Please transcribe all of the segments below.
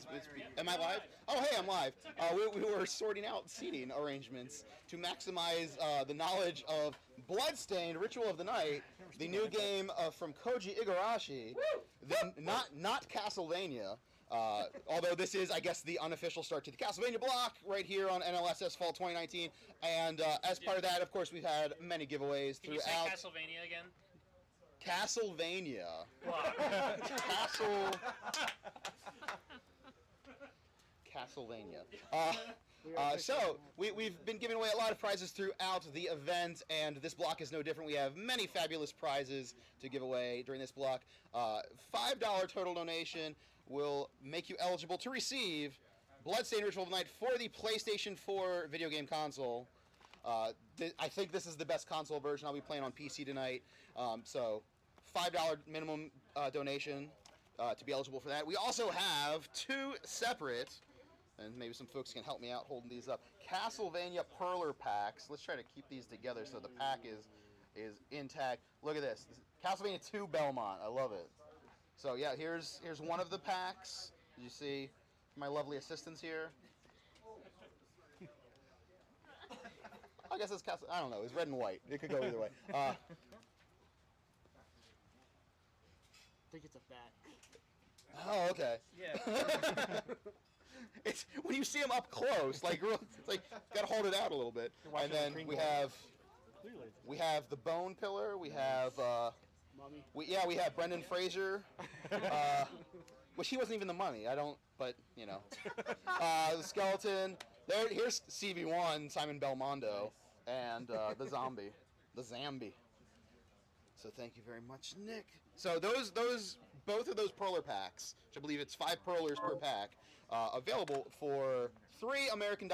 because am I live? Oh, hey, I'm live. We were sorting out seating arrangements to maximize the knowledge of Bloodstained, Ritual of the Night, the new game from Koji Igarashi, not Castlevania. Although this is, I guess, the unofficial start to the Castlevania block right here on NLSS Fall 2019. And as part of that, of course, we've had many giveaways throughout. Can you say Castlevania again? Castlevania. Castlevania. So we've been giving away a lot of prizes throughout the event, and this block is no different. We have many fabulous prizes to give away during this block. $5 total donation will make you eligible to receive Bloodstained Ritual of the Night for the PlayStation 4 video game console. I think this is the best console version. I'll be playing on PC tonight. So $5 minimum donation to be eligible for that. We also have two separate, and maybe some folks can help me out holding these up, Castlevania Perler packs. Let's try to keep these together so the pack is intact. Look at this. Castlevania 2 Belmont. I love it. So yeah, here's one of the packs. You see my lovely assistants here. I guess it's Castle. I don't know. It's red and white. It could go either way. I think it's a bat. Oh, okay. Yeah. It's when you see them up close, like it's like gotta hold it out a little bit. And then we have the Bone Pillar. We have we have Brendan Fraser. Which he wasn't even the mummy. But you know, the skeleton. Here's CV1 Simon Belmondo and the zombie, the Zambi. So thank you very much, Nick. So both of those Perler packs, which I believe it's 5 Perlers per pack, available for $3 American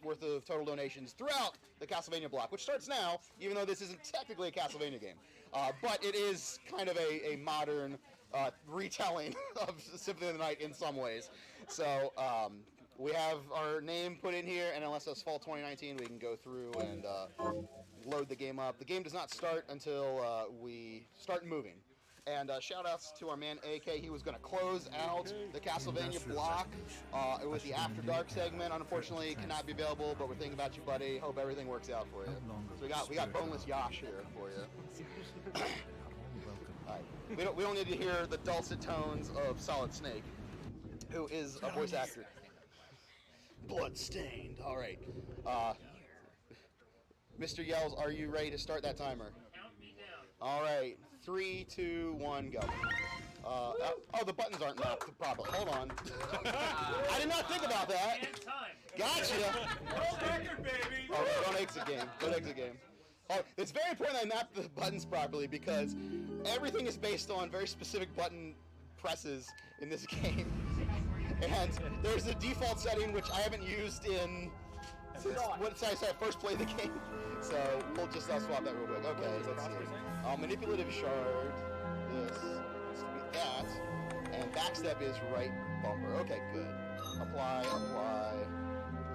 worth of total donations throughout the Castlevania block, which starts now, even though this isn't technically a Castlevania game. But it is kind of a modern retelling of Symphony of the Night in some ways. So we have our name put in here, NLSS Fall 2019. We can go through and load the game up. The game does not start until we start moving. And shout outs to our man AK. He was going to close out the Castlevania block with the After Dark segment. Unfortunately, cannot be available, but we're thinking about you, buddy. Hope everything works out for you. So we got Boneless Yosh here for you. All right. We don't need to hear the dulcet tones of Solid Snake, who is a voice actor. Bloodstained. All right. Mr. Yells, are you ready to start that timer? Count me down. All right. 3, 2, 1, go. Oh, the buttons aren't mapped properly. Hold on. I did not think about that. And time. Gotcha. World record, baby. Oh, don't exit game. Don't exit game. Oh, it's very important I map the buttons properly because everything is based on very specific button presses in this game. And there's a default setting which I haven't used since I first played the game. So we'll just swap that real quick. Okay, let's see. Manipulative shard. This is to be that. And backstep is right bumper. Okay, good. Apply.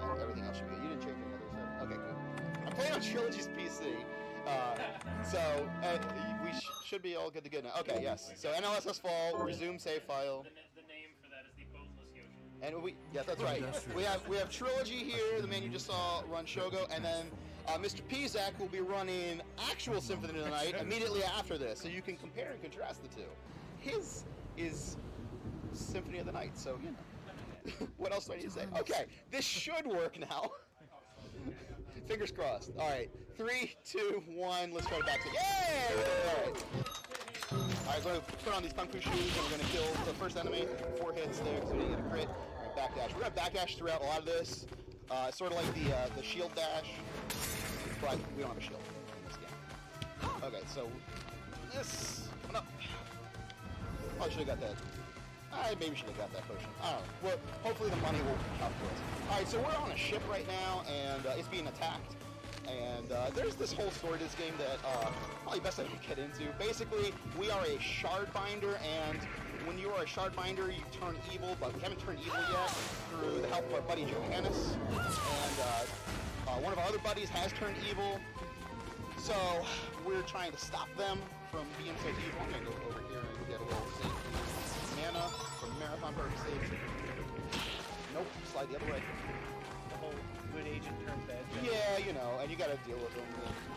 And everything else should be good. You didn't change any others, right? Okay, good. I'm playing on Trilogy's PC. So we should be all good to go now. Okay, yes. So NLSS Fall, resume save file. The name for that is the Boneless Yoshi. And yeah, that's right. We have Trilogy here, the man you just saw run Shogo, and then Mr. Pizak will be running actual Symphony of the Night immediately after this, so you can compare and contrast the two. His is Symphony of the Night, so you know. What else do I need to say? Okay, this should work now. Fingers crossed. All right, 3, 2, 1. Let's try to back to. Yay! All right. All right, we're going to put on these Kung Fu shoes, and we're going to kill the first enemy. 4 hits there, so we didn't get a crit. We're going to backdash. We're going to backdash throughout a lot of this. Sort of like the shield dash, but we don't have a shield in this game. Okay, so this coming up. Probably should have got that. I maybe should have got that potion. I don't know. Well, hopefully the money will come for us. All right, so we're on a ship right now, and it's being attacked. And there's this whole story to this game that probably best I don't get into. Basically, we are a shard binder, and when you are a shard binder, you turn evil, but we haven't turned evil yet through the help of our buddy Johannes. And one of our other buddies has turned evil, so we're trying to stop them from being so evil. I'm going to go over here and get a little save mana for marathon purposes. slide the other way. The whole good agent turned bad guy. Yeah, you know, and you gotta deal with him.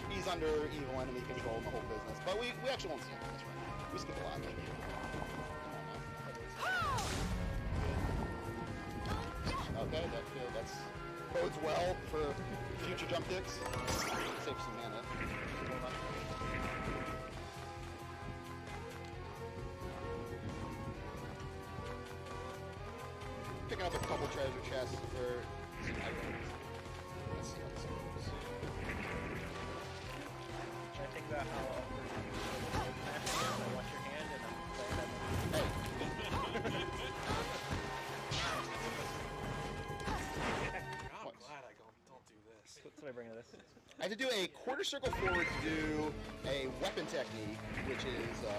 He's under evil enemy control in the whole business. But we actually won't see him in this run. We skip a lot. Okay, that's bodes well for future jump dicks. Save some mana. Picking up a couple treasure chests for some items. Let's see how this goes. I think about how I watch your hand and I'm playing that. Hey! I'm glad I don't do this. What's I bring to this? I have to do a quarter circle forward to do a weapon technique, which is the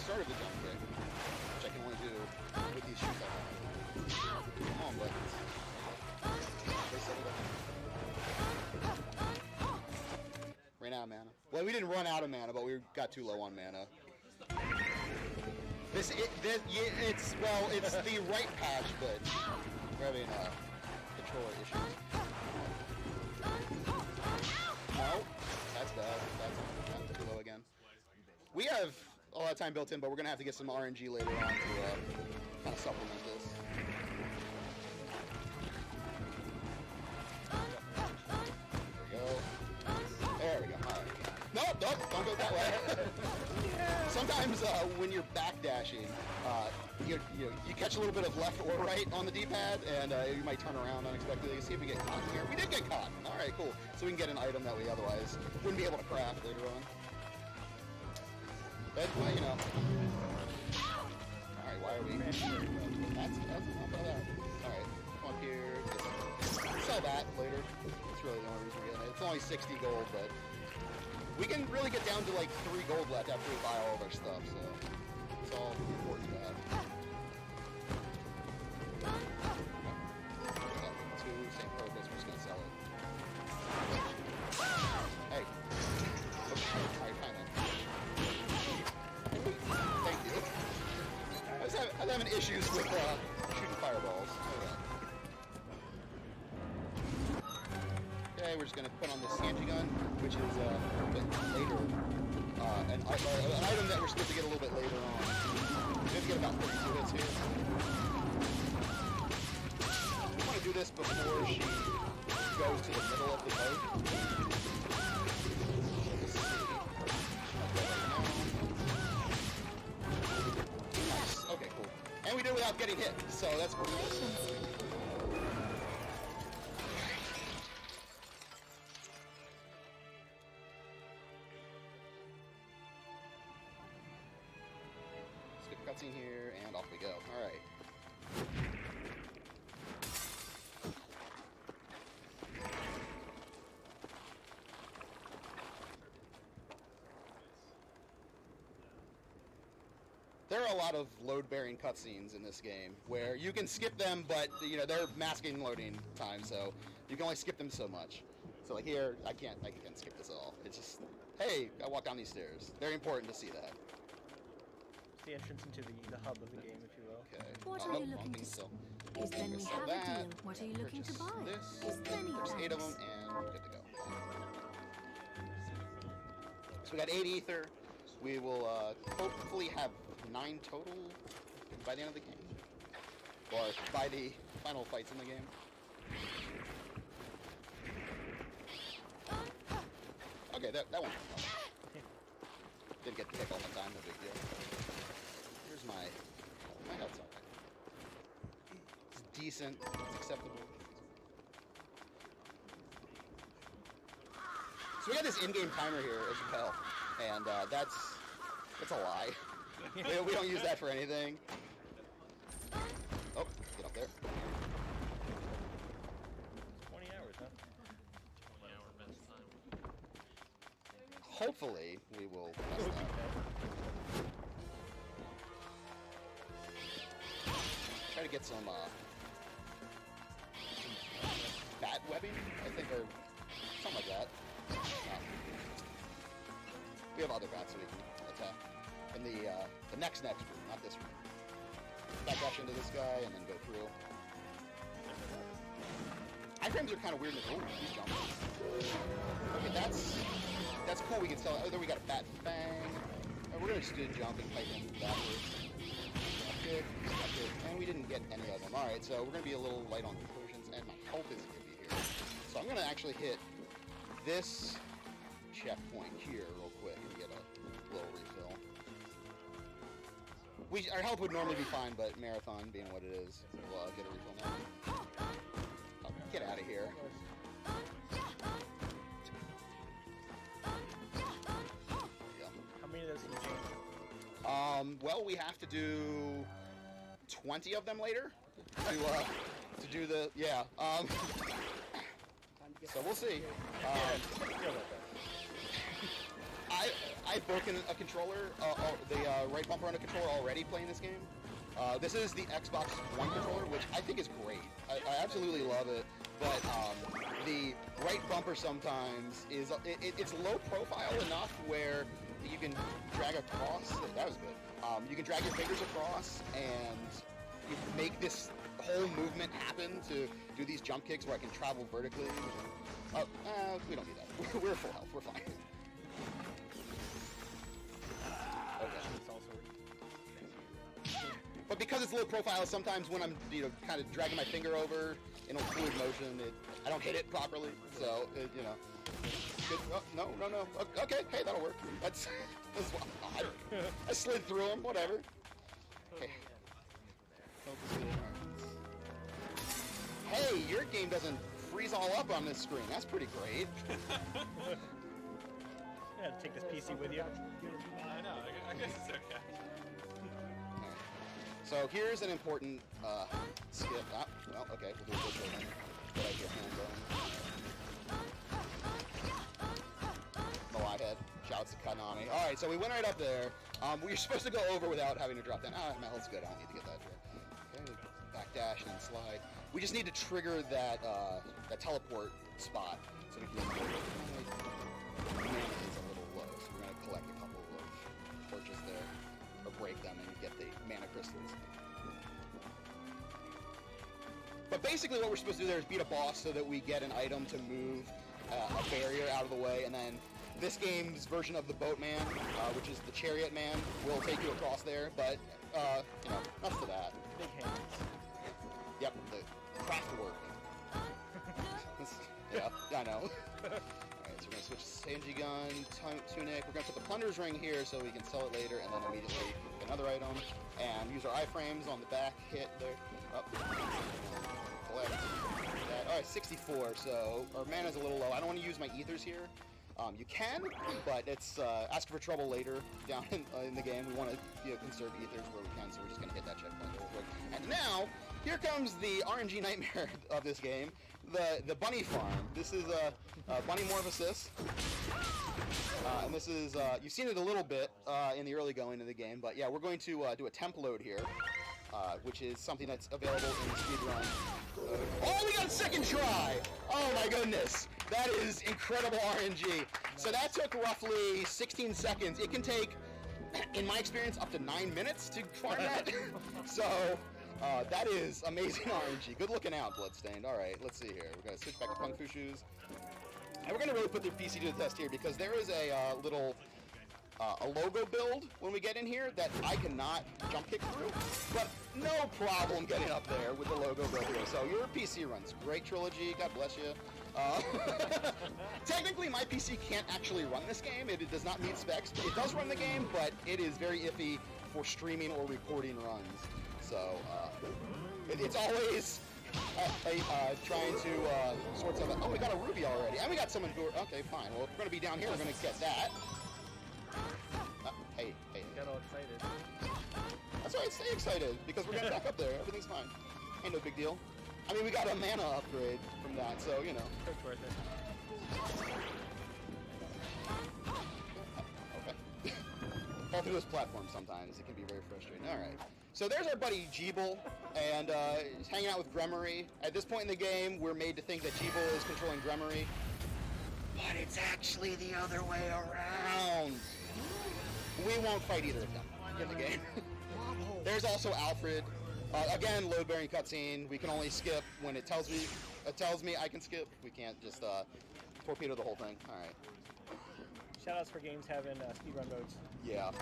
start of the jump kick, which I can only do with these shoes I have. Come on, buttons. They set it up. Ran out of mana. Well, we didn't run out of mana, but we got too low on mana. It's the right patch, but we're having controller issues. No, that's bad. That's too low again. We have a lot of time built in, but we're gonna have to get some RNG later on to kind of supplement this. There we go. All right. Nope, don't go that way. Sometimes when you're backdashing, you catch a little bit of left or right on the D-pad, and you might turn around unexpectedly. See if we get caught here. We did get caught. All right, cool. So we can get an item that we otherwise wouldn't be able to craft later on. But, well, you know. All right, why are we? That's enough of that. All right, come up here. Sell that later. That's really the only reason we're getting it. It's only 60 gold, but we can really get down to like 3 gold left after we buy all of our stuff, so it's all towards that. Same purpose, we're just gonna sell it. Hey. Okay, alright, fine then. Thank you. I was having issues with shooting fireballs. Okay, we're just going to put on this Sanji gun, which is a bit later, an item that we're supposed to get a little bit later on. We have to get about 32 hits here. I want to do this before she goes to the middle of the boat. Nice. Okay, cool. And we did it without getting hit, so that's cool. Cutscene here, and off we go. Alright. There are a lot of load-bearing cutscenes in this game where you can skip them, but you know they're masking loading time, so you can only skip them so much. So like here, I can't skip this at all. It's just, hey, I walk down these stairs. Very important to see that. The entrance into the hub of the game, if you will. Okay. What are you looking to sell? Is then we have a deal. What are you looking to buy? Is then There's 8 of them, and we're good to go. So we got 8 ether. We will hopefully have 9 total by the end of the game, or by the final fights in the game. Okay, that one. Didn't get to pick all the time. No big deal. Here's my health's alright. It's decent. It's acceptable. So we got this in-game timer here as well, and that's a lie. We don't use that for anything. Oh, get up there. 20 hours, huh? 20-hour best time. Hopefully, we will mess that. Try to get some bat webbing, I think, or something like that. We have other bats that we can attack. In the next room, not this room. Backdash into this guy and then go through. iframes are kind of weird. Oh, he's jumping. Okay, that's cool. We can sell it. Oh, there we got a fat fang. We're gonna just do a jump and pipe in backwards. Good. And we didn't get any of them. Alright, so we're gonna be a little light on potions, and my health is gonna be here. So I'm gonna actually hit this checkpoint here real quick and get a little refill. Our health would normally be fine, but marathon being what it is, we'll get a refill now. Oh, get out of here. How many of those can you change? Well, we have to do 20 of them later to do the, yeah. So we'll see. I've broken a controller, the right bumper on a controller already playing this game. This is the Xbox One controller, which I think is great. I absolutely love it, but the right bumper sometimes is, it's low profile enough where you can drag across, that was good. You can drag your fingers across and you make this whole movement happen to do these jump kicks where I can travel vertically. We don't need that. We're full health, we're fine. Okay. But because it's low profile, sometimes when I'm, kind of dragging my finger over in a fluid motion, I don't hit it properly. So, good. Oh, no. Okay, hey, that'll work. That's odd. I slid through them, whatever. Okay. Hey, your game doesn't freeze all up on this screen. That's pretty great. Yeah, take this PC with you. I know, I guess it's okay. So here's an important skip. Well, okay, we'll do it this way then. Get out your hand going. Moai head. Shouts to Kanami. Alright, so we went right up there. We were supposed to go over without having to drop down. My health's good. I don't need to get that here. Okay, backdash and then slide. We just need to trigger that that teleport spot so we can. Mana is a little low, so we're gonna collect a couple of torches there, or break them and get the mana crystals. But basically, what we're supposed to do there is beat a boss so that we get an item to move a barrier out of the way, and then this game's version of the Boatman, which is the Chariot Man, will take you across there. But enough to that. Big hands. Yep, the craft work. Yeah, I know. Alright, so we're going to switch to Sanji Gun, Tunic. We're going to put the Plunder's Ring here so we can sell it later, and then immediately get another item. And use our iframes on the back, hit there. Up. Collect. Alright, 64, so our mana's a little low. I don't want to use my ethers here. You can, but it's asking for trouble later down in the game. We want to conserve ethers where we can, so we're just going to hit that checkpoint real quick. And now, here comes the RNG nightmare of this game, the bunny farm. This is Bunny Morphosis. And this is, you've seen it a little bit in the early going of the game, but yeah, we're going to do a temp load here, which is something that's available in the speedrun. Oh, we got a second try! Oh my goodness! That is incredible RNG. So that took roughly 16 seconds. It can take, in my experience, up to 9 minutes to farm that. So that is amazing RNG. Good looking out, Bloodstained. All right, let's see here. We're going to switch back to Kung Fu Shoes. And we're going to really put the PC to the test here because there is a little a logo build when we get in here that I cannot jump kick through, but no problem getting up there with the logo build here. So your PC runs great, Trilogy. God bless you. Technically, my PC can't actually run this game. It does not meet specs. It does run the game, but it is very iffy for streaming or recording runs. So it's always trying to sort something. Oh, we got a Ruby already, and we got someone who. Okay, fine. Well, if we're gonna be down here, we're gonna get that. Hey. Got all excited. That's why I stay excited, because we're gonna back up there. Everything's fine. Ain't no big deal. I mean, we got a mana upgrade from that, so, you know. It's worth it. Okay. Fall through this platform sometimes. It can be very frustrating. Alright. So there's our buddy Jeeble, and he's hanging out with Gremory. At this point in the game, we're made to think that Jeeble is controlling Gremory. But it's actually the other way around. We won't fight either of them in the game. There's also Alfred. Again, load bearing cutscene. We can only skip when it tells me I can skip. We can't just torpedo the whole thing. All right. Shoutouts for games having speedrun modes. Yeah. All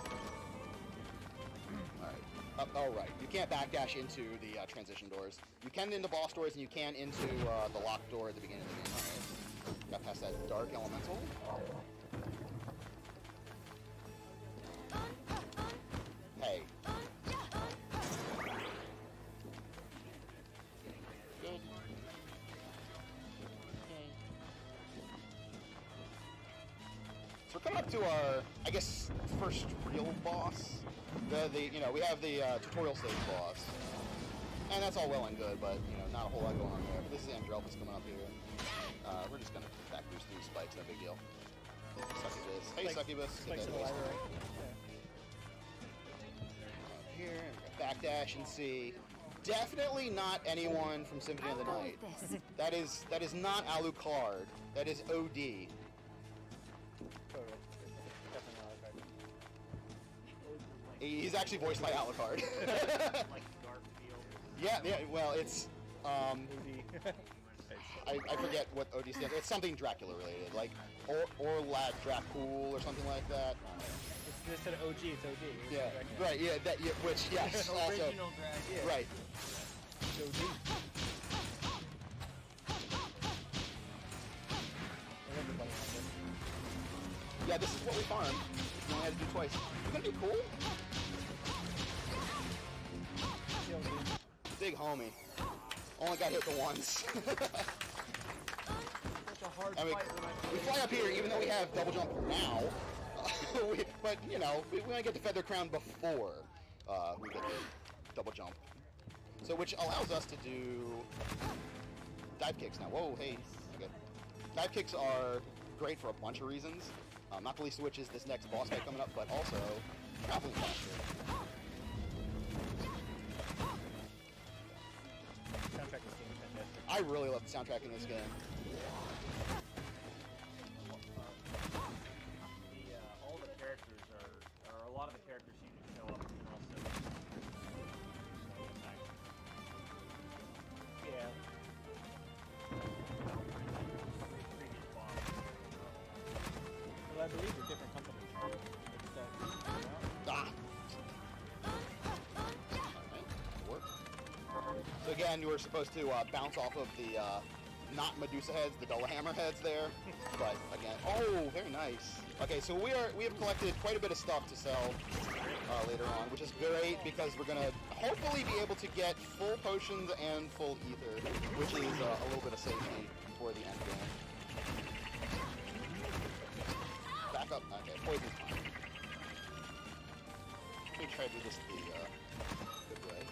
right. All right. You can't backdash into the transition doors. You can into boss doors, and you can into the locked door at the beginning of the game. All right. Got past that dark elemental. Hey. Good. So we're coming up to our, I guess, first real boss. We have the tutorial stage boss, and that's all well and good, but not a whole lot going on there. But this is Andrelpus coming up here. We're just gonna back boost through spikes, no big deal. Succubus, hey Succubus, get that waste. Here, and backdash and see. Definitely not anyone from Symphony of the Night. That is not Alucard. That is OD. Totally. Definitely not okay. He's actually voiced by Alucard. Like Garfield. Yeah. Well, it's Movie. I forget what OD stands for. It's something Dracula related, like or Lad Dracul or something like that. It's just an OG. It's OD. Yeah. Right. Yeah. Which yes. Also. Original Dracula. Right. It's OG. Yeah. This is what we farmed. We only had to do twice. It's gonna be cool. Big homie. Only got hit the once. Such a hard And we fly up here, even though we have double jump now. But we want to get the feather crown before we get the double jump. So which allows us to do dive kicks now. Whoa, hey. Okay. Dive kicks are great for a bunch of reasons. Not the least of which is this next boss fight coming up, but also traveling faster. Soundtrack this game is fantastic. I really love the soundtrack in this game. All the characters or a lot of the characters seem to show up and also Yeah. previous boss. Well, I believe they're different companies. Ah. Work. So again, you were supposed to bounce off of the not Medusa heads, the Dullahammer heads there. But again, oh, very nice. Okay, so we have collected quite a bit of stuff to sell later on, which is great because we're gonna hopefully be able to get full potions and full ether, which is a little bit of safety for the end game. Back up. Okay, poison's fine. Let me try to do this the good way.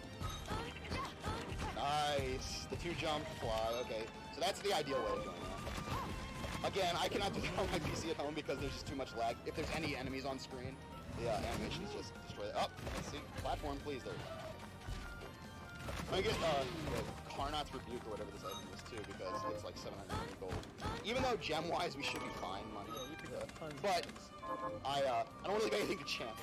Nice. The 2-jump fly. Okay, so that's the ideal way of doing that. Again, I cannot do that on my PC at home because there's just too much lag. If there's any enemies on screen, the animations just destroy it. Oh, let's see. Platform, please. There we go. I get the Carnot's Rebuke or whatever this item is too because it's like 700 gold. Even though gem-wise we should be fine money. But I don't really have anything to chance.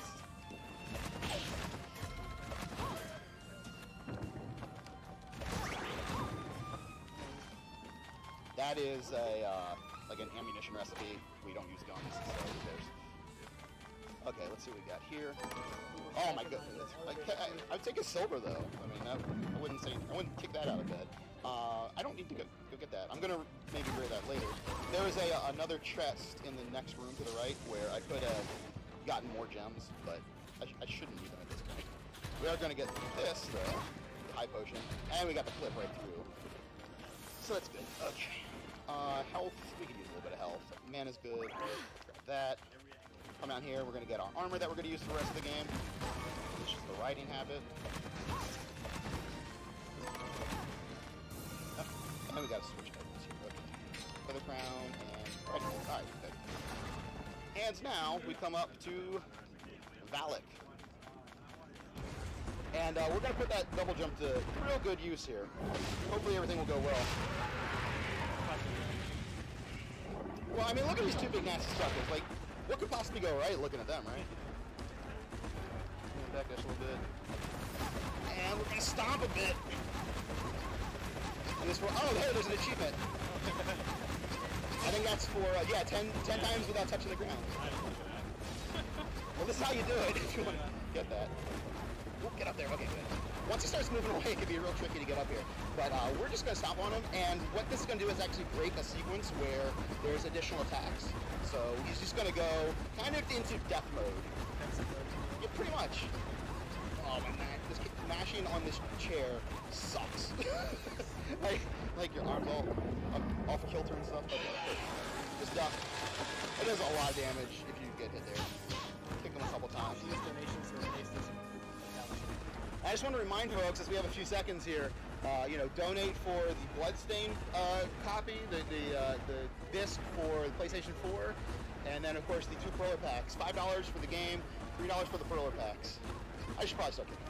That is a like an ammunition recipe. We don't use guns, so there's. Okay, let's see what we got here. Oh my goodness! I'd take a silver though. I mean, I wouldn't kick that out of bed. I don't need to go get that. I'm gonna maybe grab that later. There is another chest in the next room to the right where I could have gotten more gems, but I shouldn't need them at this point. We are gonna get this though, the high potion, and we got the flip right through. So that's good. Okay. Health, we could use a little bit of health. Mana's good. Grab that. Come down here, we're going to get our armor that we're going to use for the rest of the game, which is the riding habit. Oh, and then we got to switch items here. Okay. Feather crown and riding habit. Alright, good. And now we come up to Valak. And we're going to put that double jump to real good use here. Hopefully everything will go well. Well, I mean, look at these two big nasty suckers. Like, what could possibly go right looking at them, right? Backdash a little bit. and we're gonna stomp a bit. And this for, oh, hey, there's an achievement. I think that's for, yeah, 10 times without touching the ground. Well, this is how you do it if you want to get that. Ooh, get up there, okay, good. Once he starts moving away, it can be real tricky to get up here. But we're just going to stomp on him, and what this is going to do is actually break a sequence where there's additional attacks. So he's just going to go kind of into death mode. Yeah, pretty much. Oh my man, this mashing on this chair sucks. like your arms all off kilter and stuff. Okay. Just duck. It does a lot of damage if you get hit there. Kick them a couple times. I just want to remind folks, as we have a few seconds here, donate for the Bloodstained copy, the disc for the PlayStation 4, and then of course the 2 Perler packs. $5 for the game, $3 for the Perler packs. I should probably start kicking.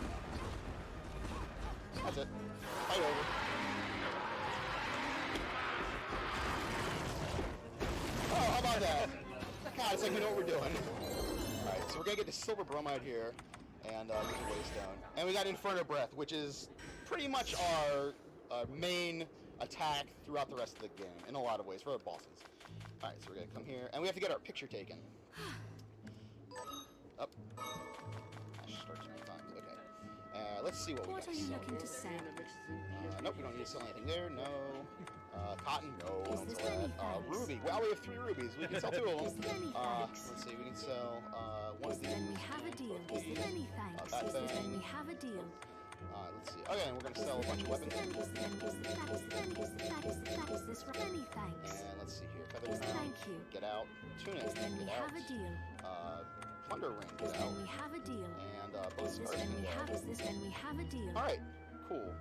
That's it. Fight over. Oh, how about that? God, it's like we know what we're doing. Alright, so we're gonna get the silver bromide here, and get the waystone. And we got Inferno Breath, which is pretty much our main attack throughout the rest of the game, in a lot of ways, for the bosses. Alright, so we're gonna come here, and we have to get our picture taken. Up. Starts 3 times, okay. Let's see what we got. What are you looking to sell? Nope, we don't need to sell anything there, no. Cotton, no, we Is don't this sell that. any thanks? Ruby, well, we have 3 rubies. We can sell 2 of them. Is there any thanks? Let's see, we can sell one Is of these. then we have a deal. Is there any thanks? that Is there thing. then we have a deal? Let's see. Okay, and we're going to sell a bunch of weapons. Is this any thanks? And let's see here. Feather Is crown, thank you. get out. Tunic, Is then we get out. have a deal? Plunder ring, Is get out. then we have a deal? And Is both this scars, then we get have? out. Is this then we have a deal? Alright, cool.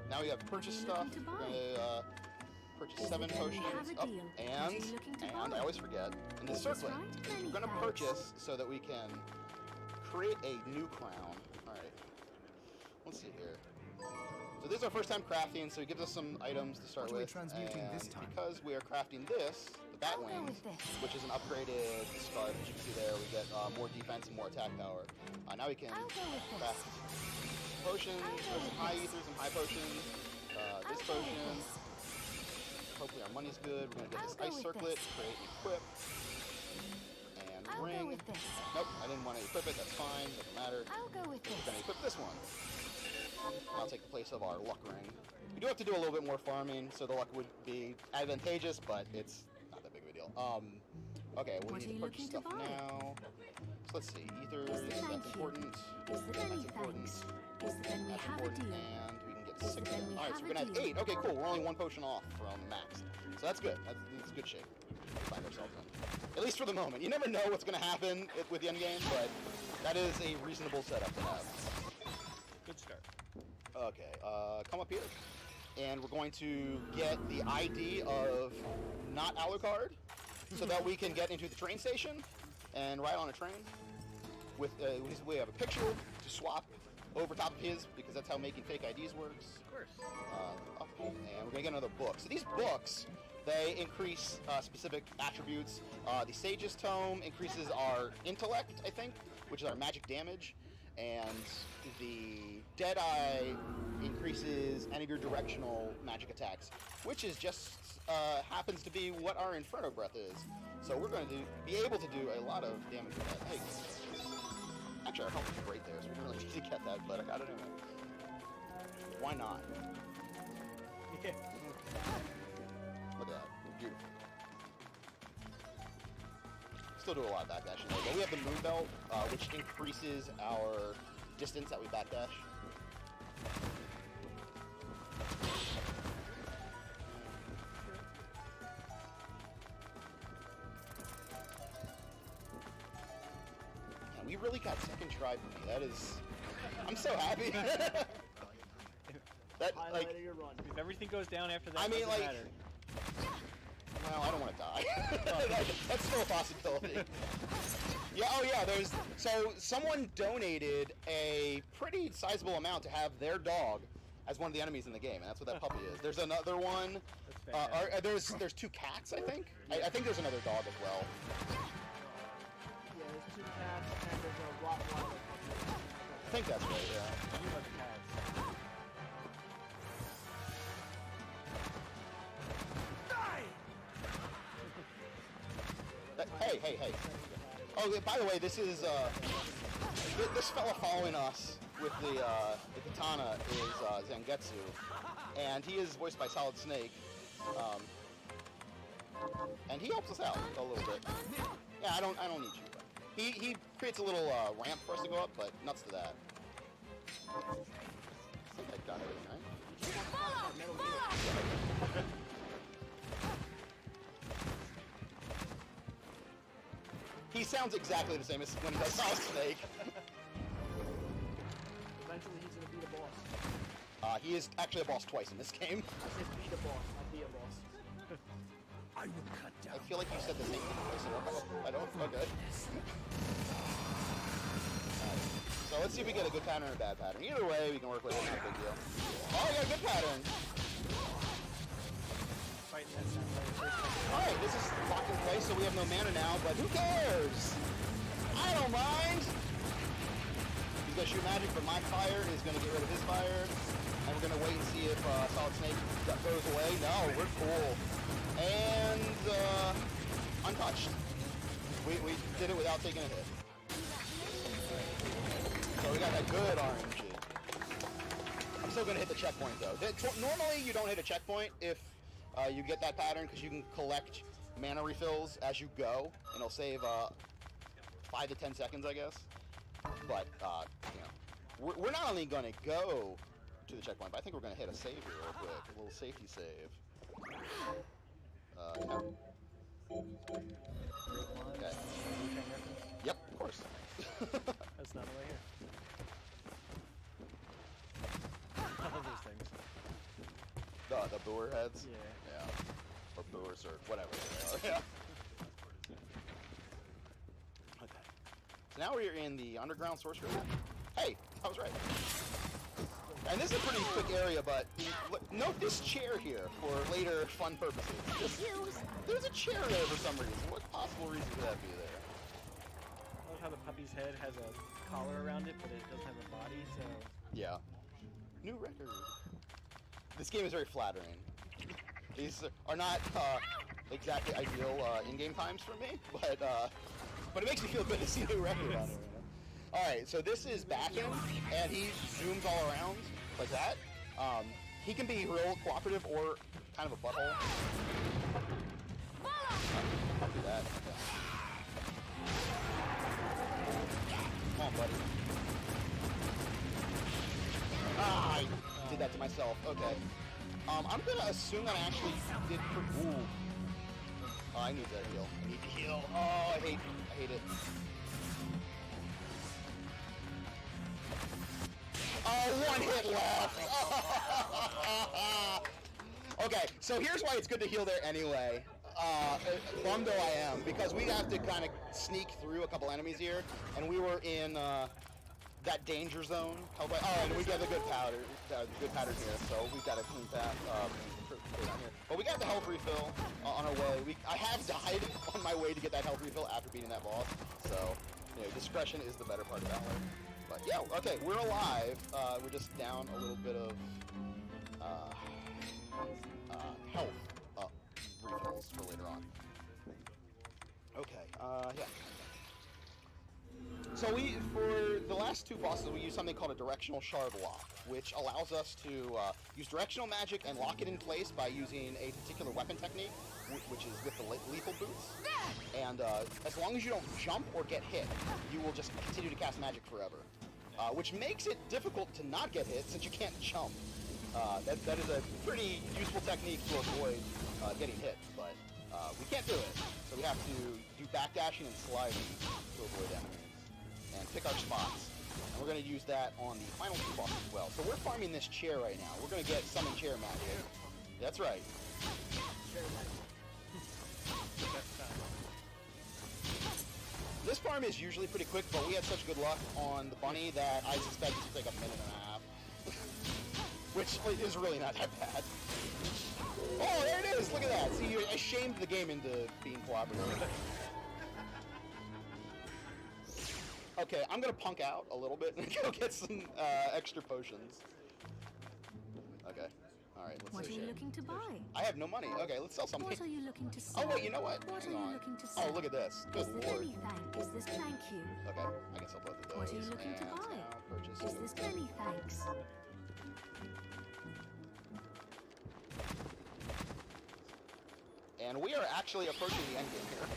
Now we have purchase What are you stuff. looking to We're going to purchase Is 7 it then we potions. have a Oh, deal? What are and, you looking to and buy? I always forget, in the Is this circlet, right? Many we're going to thanks. purchase so that we can create a new crown. Alright, let's see here. So this is our first time crafting, so it gives us some items to start What are we with. transmuting And this time? because we are crafting this, the bat I'll go wings, with this. which is an upgraded scarf, as you can see there, we get more defense and more attack power. Now we can I'll go with this. craft potions, I'll go there's some with high this. ethers, some high potions, this I'll go with potion. this. Hopefully our money's good. We're gonna get I'll this go ice with circlet, this. create equip, and I'll ring. go with this. Nope, I didn't want to equip it, that's fine, doesn't matter. I'll go with We're gonna this. equip this one. I'll take the place of our luck ring. We do have to do a little bit more farming, so the luck would be advantageous, but it's not that big of a deal. Okay, we'll What need are to you purchase looking to stuff buy? now. So let's see, ethers, Is there that's thank you? important. Is there any That's important. thanks? Is there then we That's have a important, deal? and we can get Is 6 there then. we Alright, so have we're a gonna have deal? 8. Okay, cool, we're only 1 potion off from max. So that's good, that's good shape to find ourselves in. At least for the moment. You never know what's gonna happen with the end game, but that is a reasonable setup to have. Good start. Okay, come up here. And we're going to get the ID of not Alucard, so that we can get into the train station and ride on a train. We have a picture to swap over top of his, because that's how making fake IDs works. Of course. Up, and we're gonna get another book. So these books, they increase specific attributes. The Sage's Tome increases our intellect, I think, which is our magic damage, and the Deadeye increases any of your directional magic attacks, which is just happens to be what our Inferno Breath is. So we're going to be able to do a lot of damage with that. Hey, actually, our health is great there, so we don't really need to get that, but I got it anyway. Why not? Yeah. Look at that. Beautiful. Still do a lot of backdashing though. But we have the Moon Belt, which increases our distance that we backdash. And we really got second try for me. That is... I'm so happy. That, like... Highlight of your run. If everything goes down after that, I mean, doesn't like... matter. Well, I don't want to die. That's still a possibility. Yeah, oh yeah, so someone donated a pretty sizable amount to have their dog as one of the enemies in the game, and that's what that puppy is. There's another one, there's 2 cats, I think? I think there's another dog as well. Yeah, there's 2 cats and there's a Rottweiler. I think that's right, yeah. You love cats. Hey. Oh, yeah, by the way, this is this fella following us with the katana is Zangetsu, and he is voiced by Solid Snake, and he helps us out a little bit. Yeah, I don't need you. He creates a little ramp for us to go up, but nuts to that. I think I've done everything, right? He sounds exactly the same as when he does Solid Snake. Eventually he's gonna be the boss. He is actually a boss twice in this game. I said be the boss, not be a boss. I feel like you said the same thing twice. I don't. Okay. So let's see if we get a good pattern or a bad pattern. Either way, we can work with it. Not a big deal. Oh, I got a good pattern. Alright, this is locked in place, so we have no mana now, but who cares? I don't mind! He's gonna shoot magic, but my fire is gonna get rid of his fire. And we're gonna wait and see if Solid Snake goes away. No, we're cool. And, untouched. We did it without taking a hit. So we got that good RNG. I'm still gonna hit the checkpoint, though. Normally, you don't hit a checkpoint if you get that pattern, because you can collect mana refills as you go, and it'll save 5 to 10 seconds, I guess. But you know, we're not only going to go to the checkpoint, but I think we're going to hit a save here real quick, a little safety save. Okay. Yep, of course. That's not the way here. I love those things. The booer heads? Yeah. Or booers, or whatever they are. Yeah. Okay. So now we're in the underground sorcery map. Hey, I was right. And this is a pretty quick area, but look, note this chair here for later fun purposes. There's a chair there for some reason. What possible reason could that be there? I love how the puppy's head has a collar around it, but it doesn't have a body, so... Yeah. New record. This game is very flattering. These are not exactly ideal in-game times for me, but it makes me feel good to see a new record on it. Alright, so this is Backen, and he zooms all around like that. He can be real cooperative or kind of a butthole. I'll do that. Okay. Come on, buddy. Ah, I did that to myself. Okay. I'm gonna assume that I actually did ooh. Oh, I need that heal. I need to heal. Oh, I hate it. Oh, one hit left. Okay, so here's why it's good to heal there anyway. Bummed though I am, because we have to kind of sneak through a couple enemies here, and we were in that danger zone. Oh, and we got a good pattern here, so we've got a clean path down here. But we got the health refill on our way. I have died on my way to get that health refill after beating that boss, so you know, discretion is the better part of valor. But yeah, okay, we're alive. We're just down a little bit of health refills for later on. Okay, yeah. So for the last two bosses, we use something called a directional shard lock, which allows us to use directional magic and lock it in place by using a particular weapon technique, which is with the lethal boots. And as long as you don't jump or get hit, you will just continue to cast magic forever. Which makes it difficult to not get hit since you can't jump. That is a pretty useful technique to avoid getting hit, but we can't do it. So we have to do backdashing and sliding to avoid enemies and pick our spots. And we're going to use that on the final two bosses as well. So we're farming this chair right now. We're going to get summon chair magic. That's right. This farm is usually pretty quick, but we had such good luck on the bunny that I suspect this will take a minute and a half. Which is really not that bad. Oh, there it is! Look at that! See, I shamed the game into being cooperative. Okay, I'm gonna punk out a little bit and go get some extra potions. Okay. All right. Let's What are see. you looking to buy? I have no money. Okay, let's sell something. What are you looking to sell? Oh wait, you know what? What Hang are you on. looking to sell? Oh, look at this. Is Good this lord. penny thank? Is this thank you? Okay, I can sell both of those. What are you looking to And buy? now purchase. Is this penny thanks? And we are actually approaching the end game here,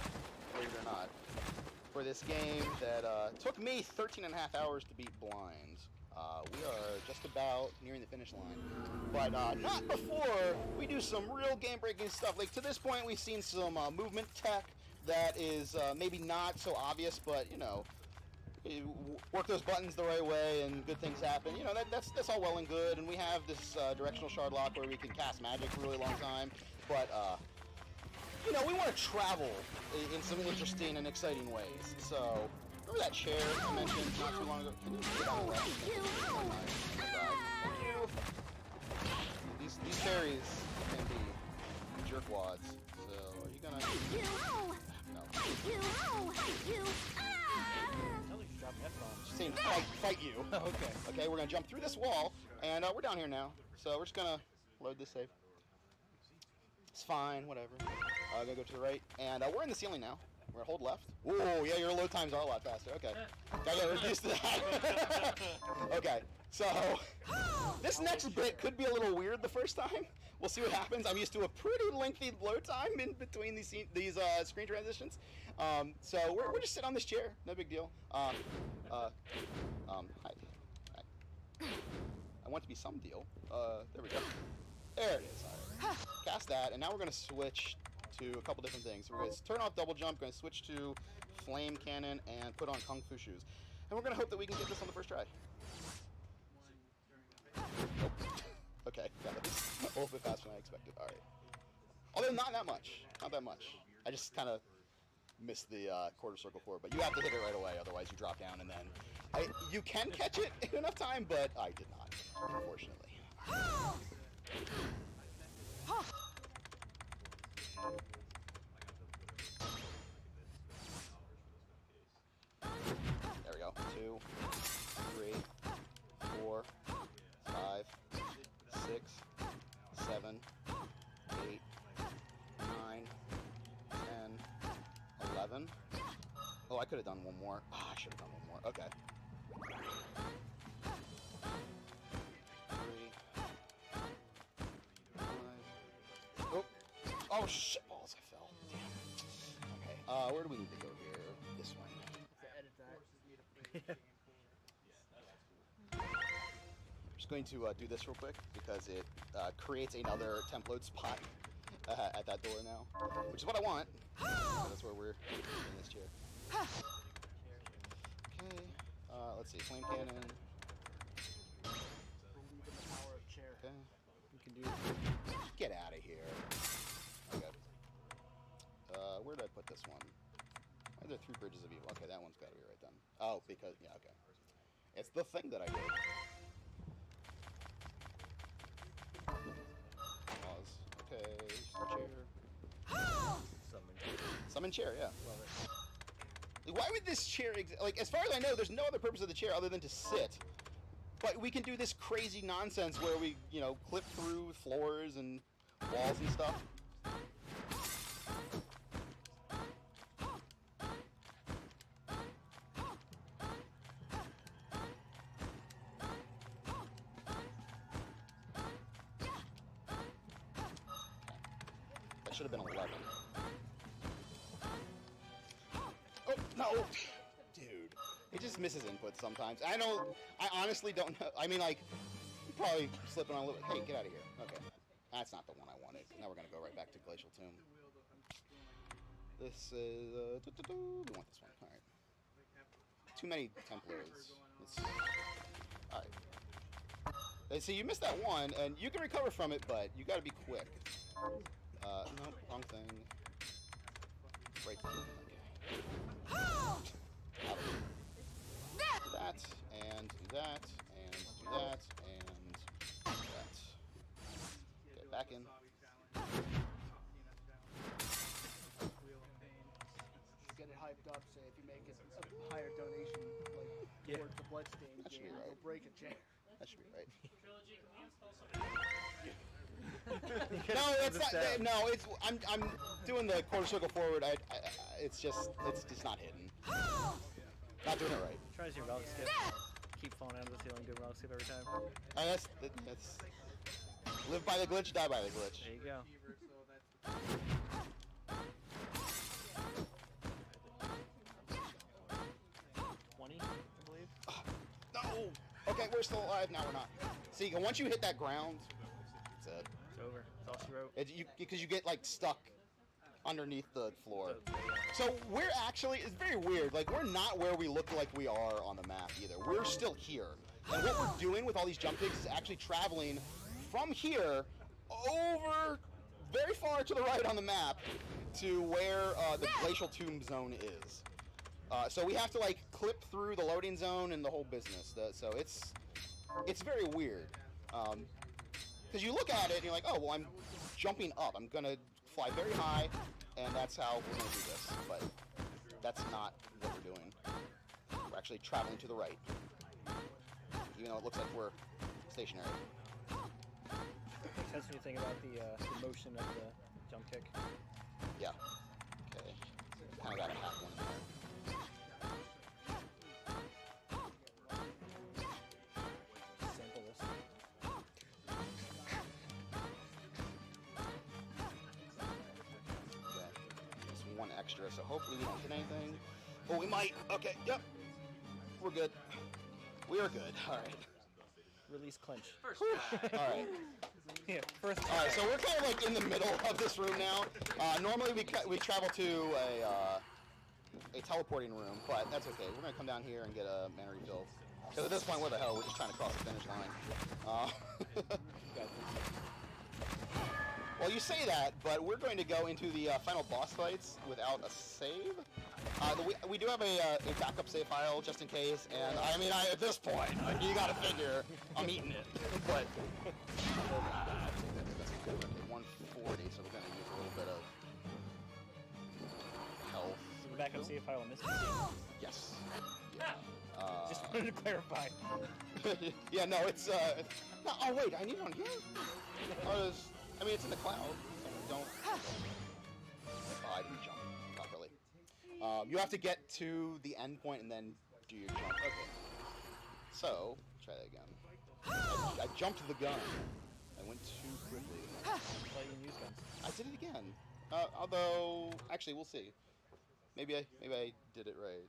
believe it or not, for this game that took me 13 and a half hours to beat blind. We are just about nearing the finish line, but not before we do some real game-breaking stuff. Like, to this point, we've seen some movement tech that is maybe not so obvious, but, you know, you work those buttons the right way and good things happen. You know, that's all well and good, and we have this directional shard lock where we can cast magic for a really long time, but, you know, we want to travel in some interesting and exciting ways, so... Remember that chair I mentioned not too long ago? Can you get on that? Thank you. These fairies can be jerkwads. So are you gonna? No. She's saying fight you. Okay. Okay, we're gonna jump through this wall, and we're down here now. So we're just gonna load this save. It's fine, whatever. Gonna go to the right, and we're in the ceiling now. We're gonna hold left. Whoa, yeah, your load times are a lot faster. Okay. Gotta used to that. Okay, so this next bit could be a little weird the first time. We'll see what happens. I'm used to a pretty lengthy load time in between these screen transitions. So we're just sitting on this chair. No big deal. Hi. I want it to be some deal. There we go. There it is. All right. Cast that, and now we're gonna switch to a couple different things. So we're going to turn off double jump, going to switch to flame cannon, and put on kung fu shoes. And we're going to hope that we can get this on the first try. Nope. Okay, that was a little bit faster than I expected. All right. Although not that much. Not that much. I just kind of missed the quarter circle forward, but you have to hit it right away, otherwise you drop down, and then you can catch it in enough time, but I did not, unfortunately. There we go. 2, 3, 4, 5, 6, 7, 8, 9, 10, 11. Oh, I could have done one more. Oh, I should have done one more. Okay. 3, 5. Oh. Oh, shit balls, I fell. Damn. Okay, where do we need to go here? This one. I'm just going to do this real quick because it creates another temp load spot at that door now, which is what I want. So that's where we're in this chair. Okay, let's see, flame cannon. Okay. We can do it. Get out of here. Okay. Where did I put this one? Why are there 3 bridges of evil? Okay, that one's got to be right then. Oh, because, yeah, okay. It's the thing that I did. Pause. Okay, start chair. Summon chair, yeah. Love it. Why would this chair exist? Like, as far as I know, there's no other purpose of the chair other than to sit. But we can do this crazy nonsense where we, you know, clip through floors and walls and stuff. That should have been 11. Oh, no! Dude. It just misses input sometimes. I honestly don't know. I mean, like, probably slipping on a little. Hey, get out of here. Okay. That's not the one I wanted. Now we're going to go right back to Glacial Tomb. This is, we want this one. All right. Too many Templars. All right. And so you missed that one, and you can recover from it, but you got to be quick. Nope, wrong thing. Right there. Okay. Do that, and do that, and do that, and do that. Get back in. Get it hyped up, say if you make it a higher donation, like towards the Bloodstained game, right. you'll break a chair. That should be right. No, it's not. No, it's. I'm doing the quarter circle forward. It's just not hitting. Not doing it right. Tries your relic skip. Keep falling out of the ceiling. Do relic skip every time. That's live by the glitch, die by the glitch. There you go. 20, I believe. No. Okay, we're still alive. Now we're not. See, once you hit that ground, it's it. It's over. That's all she wrote. Because you get like stuck underneath the floor. So we're actually, it's very weird. Like we're not where we look like we are on the map either. We're still here. And what we're doing with all these jump kicks is actually traveling from here over very far to the right on the map to where the glacial tomb zone is. So we have to like clip through the loading zone and the whole business. So it's very weird. Because you look at it and you're like, oh, well, I'm jumping up. I'm going to fly very high, and that's how we're going to do this. But that's not what we're doing. We're actually traveling to the right, even though it looks like we're stationary. Makes sense when you think about the motion of the jump kick. Yeah. Okay. Kind of got to have one in there. Sample this. Okay. Just one extra, so hopefully we don't hit anything. Oh, we might. Okay. Yep. We're good. We are good. All right. Release clinch. All right. Yeah, first. All right, so we're kind of like in the middle of this room now. Normally we travel to a teleporting room, but that's okay. We're gonna come down here and get a mana refill. Because at this point, where the hell? We're just trying to cross the finish line. Well, you say that, but we're going to go into the final boss fights without a save. We do have a backup save file just in case, and I mean, at this point, you gotta figure I'm eating it. But that's good. Okay, 140, so we're gonna use a little bit of health. The backup save file in this PC. Yes. Yeah. Just wanted to clarify. Yeah, no, it's no, oh wait, I need it on here? I mean, it's in the cloud. So don't. Oh, I didn't jump properly. You have to get to the end point and then do your jump. Okay. So, try that again. I jumped the gun. I went too quickly. Well, you can use guns. I did it again. Although, actually, we'll see. Maybe I did it right.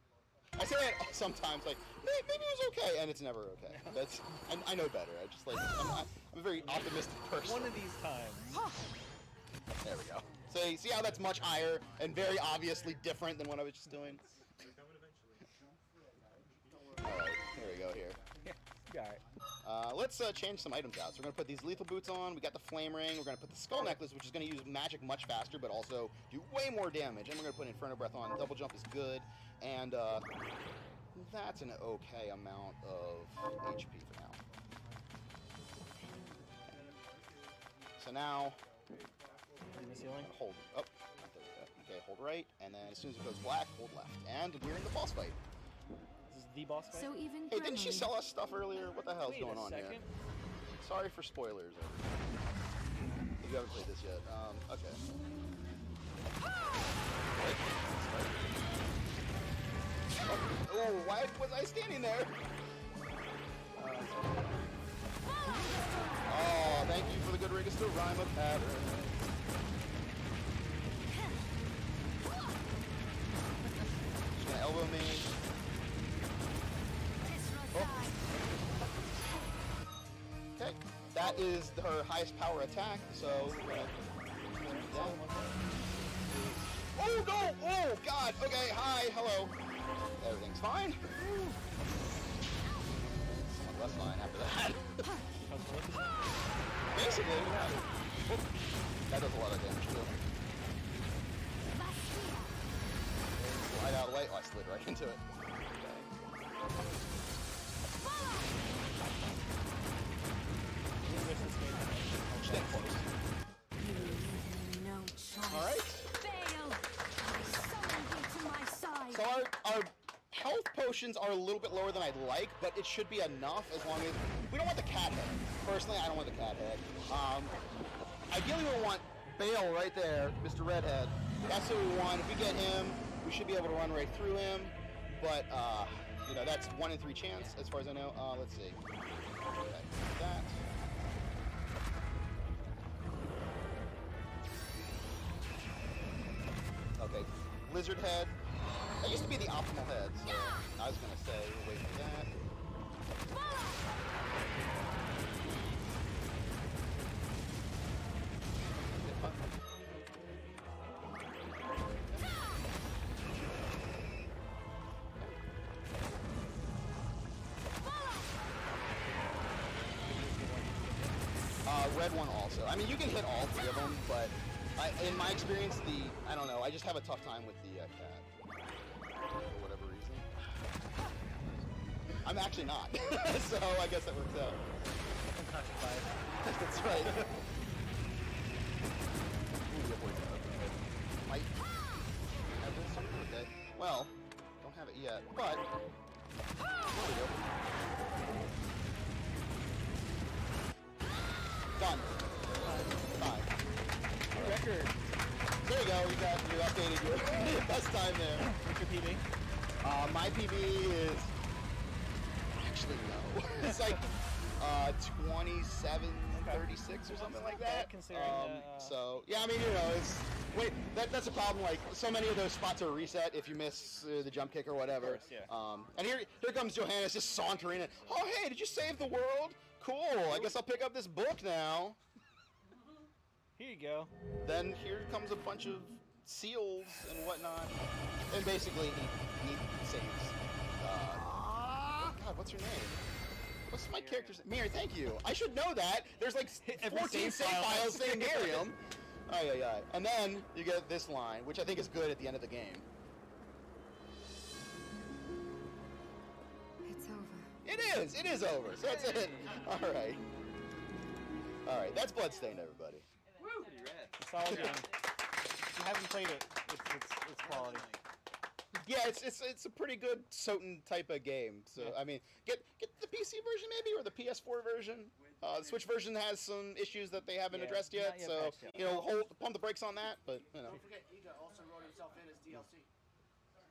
I say that sometimes, like maybe it was okay, and it's never okay. That's I know better. I just like I'm a very optimistic person. One of these times. There we go. So you see how that's much higher and very obviously different than what I was just doing. All right, here we go. Here. All right. Let's change some items out. So we're gonna put these lethal boots on. We got the flame ring. We're gonna put the skull necklace, which is gonna use magic much faster, but also do way more damage. And we're gonna put Inferno Breath on. Double jump is good, and that's an okay amount of HP for now. So now, In the ceiling. hold up. Okay, hold right, and then as soon as it goes black, hold left, and we're in the boss fight. This is the boss fight. So even Hey, didn't she Gremlin- sell us stuff earlier? What the hell's Wait going a on second. here? Sorry for spoilers. If you haven't played this yet. Okay. Oh, why was I standing there? Oh, thank you for the good Rigus to rhyme a pattern. She's gonna elbow me. Okay, that is her highest power attack, so we're gonna... Oh no! Oh god! Okay, hi, hello. Everything's fine. Somewhat less fine after that. Basically, yeah. Oop. That does a lot of damage too. Slide out of the way. Oh, I slid right into it. Stay close. No choice. All right. Fail. I summon you to my side. So our health potion potions are a little bit lower than I'd like, but it should be enough as long as... We don't want the cat head. Personally, I don't want the cat head. Ideally, we want Bale right there, Mr. Redhead. That's what we want. If we get him, we should be able to run right through him. But, you know, that's 1 in 3 chance, as far as I know. Let's see. Okay, that. Okay, Lizard Head. That used to be the optimal head, so I was going to say, we'll wait for that. Red one also. I mean, you can hit all 3 of them, but in my experience, I don't know, I just have a tough time with the cat. For whatever reason. I'm actually not. So I guess that works out. That's right. Might have this something? Okay. Well, don't have it yet, but there we go. Done. 5. Record. There you go. You updated your best time there. What's your PB? My PB is actually no. It's like 27:36 or something like that. Considering so yeah, I mean, you know, it's that's a problem. Like so many of those spots are reset if you miss the jump kick or whatever. Of course, yeah. And here comes Johannes just sauntering in. Oh hey, did you save the world? Cool. I guess I'll pick up this book now. Here you go. Then here comes a bunch of seals and whatnot, and basically he saves. God, what's her name? What's my character's name? Mary, thank you. I should know that. There's like 14 save files saying Miriam. Aye. And then you get this line, which I think is good at the end of the game. It's over. It is over. So that's it. All right. That's Bloodstained, everybody. Pretty rad. It's all game. If you haven't played it, it's quality. Yeah, it's a pretty good Soten type of game. So I mean, get the PC version maybe or the PS4 version. The Switch version has some issues that they haven't addressed yet. not yet So patched yet. you know, pump the brakes on that. But you know. Don't forget, Iga also wrote himself in as DLC.